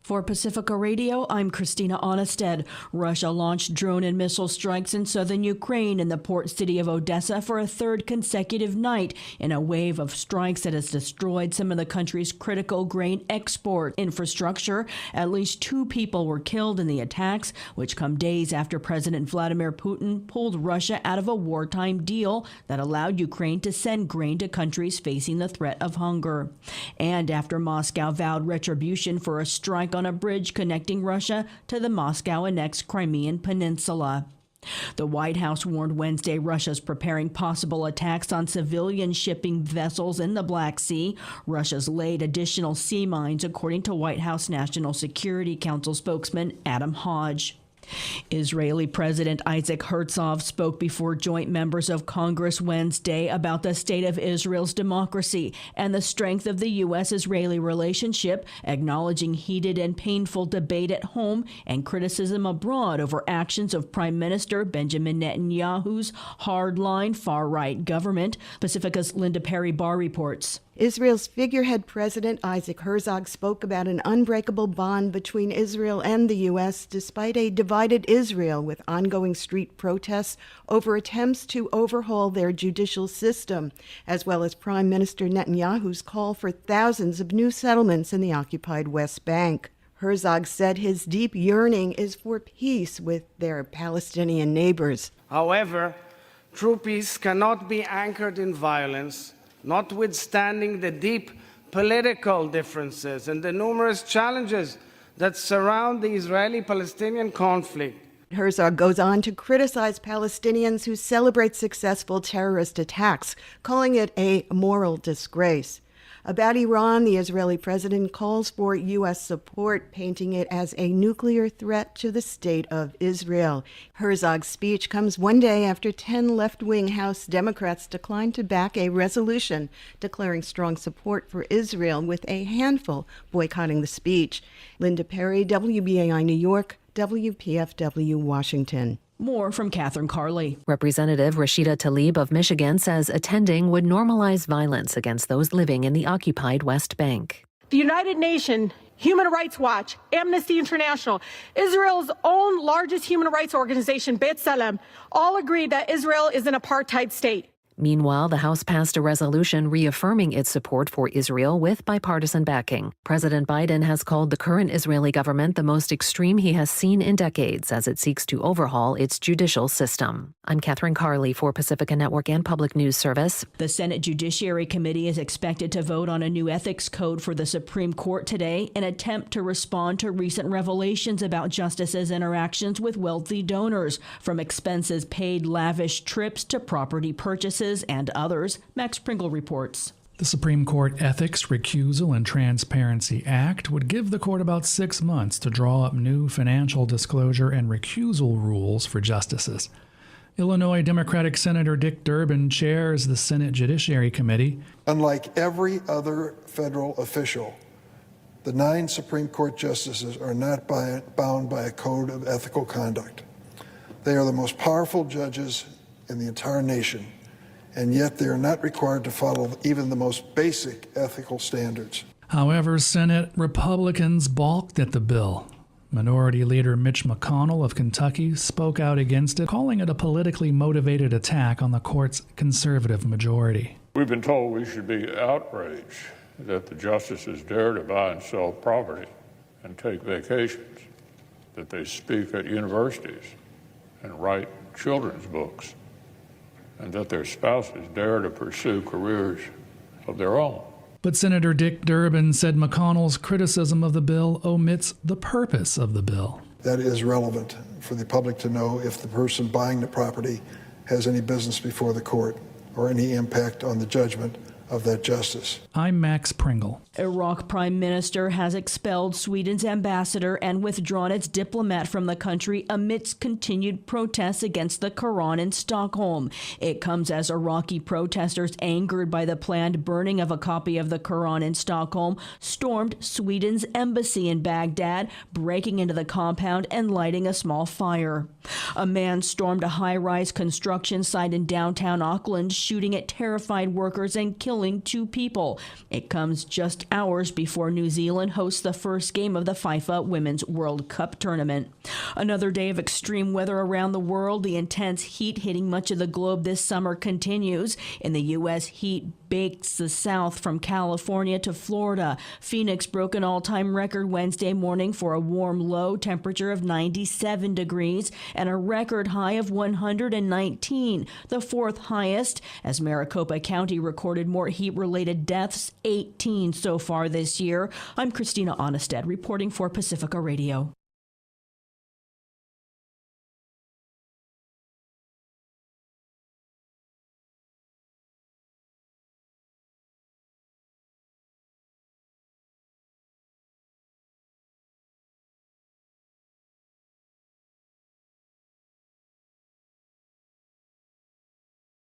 For Pacifica Radio, I'm Christina Onnested. Russia launched drone and missile strikes in southern Ukraine in the port city of Odessa for a third consecutive night in a wave of strikes that has destroyed some of the country's critical grain export infrastructure. At least 2 people were killed in the attacks, which come days after President Vladimir Putin pulled Russia out of a wartime deal that allowed Ukraine to send grain to countries facing the threat of hunger. And after Moscow vowed retribution for a strike on a bridge connecting Russia to the Moscow-annexed Crimean Peninsula. The White House warned Wednesday Russia's preparing possible attacks on civilian shipping vessels in the Black Sea. Russia's laid additional sea mines, according to White House National Security Council spokesman Adam Hodge. Israeli President Isaac Herzog spoke before joint members of Congress Wednesday about the state of Israel's democracy and the strength of the U.S.-Israeli relationship, acknowledging heated and painful debate at home and criticism abroad over actions of Prime Minister Benjamin Netanyahu's hardline far-right government. Pacifica's Linda Perry-Barr reports. Israel's figurehead President Isaac Herzog spoke about an unbreakable bond between Israel and the U.S. despite a divided Israel with ongoing street protests over attempts to overhaul their judicial system, as well as Prime Minister Netanyahu's call for thousands of new settlements in the occupied West Bank. Herzog said his deep yearning is for peace with their Palestinian neighbors. However, true peace cannot be anchored in violence, notwithstanding the deep political differences and the numerous challenges that surround the Israeli-Palestinian conflict. Herzog goes on to criticize Palestinians who celebrate successful terrorist attacks, calling it a moral disgrace. About Iran, the Israeli president calls for U.S. support, painting it as a nuclear threat to the state of Israel. Herzog's speech comes one day after 10 left-wing House Democrats declined to back a resolution declaring strong support for Israel, with a handful boycotting the speech. Linda Perry, WBAI New York, WPFW Washington. More from Catherine Carley. Representative Rashida Tlaib of Michigan says attending would normalize violence against those living in the occupied West Bank. The United Nations, Human Rights Watch, Amnesty International, Israel's own largest human rights organization, B'Tselem, all agree that Israel is an apartheid state. Meanwhile, the House passed a resolution reaffirming its support for Israel with bipartisan backing. President Biden has called the current Israeli government the most extreme he has seen in decades as it seeks to overhaul its judicial system. I'm Catherine Carley for Pacifica Network and Public News Service. The Senate Judiciary Committee is expected to vote on a new ethics code for the Supreme Court today, an attempt to respond to recent revelations about justices' interactions with wealthy donors, from expenses paid, lavish trips to property purchases and others. Max Pringle reports. The Supreme Court Ethics, Recusal, and Transparency Act would give the court about 6 months to draw up new financial disclosure and recusal rules for justices. Illinois Democratic Senator Dick Durbin chairs the Senate Judiciary Committee. Unlike every other federal official, the 9 Supreme Court justices are not bound by a code of ethical conduct. They are the most powerful judges in the entire nation, and yet they are not required to follow even the most basic ethical standards. However, Senate Republicans balked at the bill. Minority Leader Mitch McConnell of Kentucky spoke out against it, calling it a politically motivated attack on the court's conservative majority. We've been told we should be outraged that the justices dare to buy and sell property and take vacations, that they speak at universities and write children's books, and that their spouses dare to pursue careers of their own. But Senator Dick Durbin said McConnell's criticism of the bill omits the purpose of the bill. That is relevant for the public to know if the person buying the property has any business before the court or any impact on the judgment of that justice. I'm Max Pringle. Iraq Prime Minister has expelled Sweden's ambassador and withdrawn its diplomat from the country amidst continued protests against the Quran in Stockholm. It comes as Iraqi protesters, angered by the planned burning of a copy of the Quran in Stockholm, stormed Sweden's embassy in Baghdad, breaking into the compound and lighting a small fire. A man stormed a high-rise construction site in downtown Auckland, shooting at terrified workers and killing killing 2 people. It comes just hours before New Zealand hosts the first game of the FIFA Women's World Cup tournament. Another day of extreme weather around the world. The intense heat hitting much of the globe this summer continues. In the U.S., heat bakes the South from California to Florida. Phoenix broke an all-time record Wednesday morning for a warm low temperature of 97 degrees and a record high of 119, the 4th highest, as Maricopa County recorded more heat-related deaths, 18 so far this year. I'm Christina Onnested reporting for Pacifica Radio.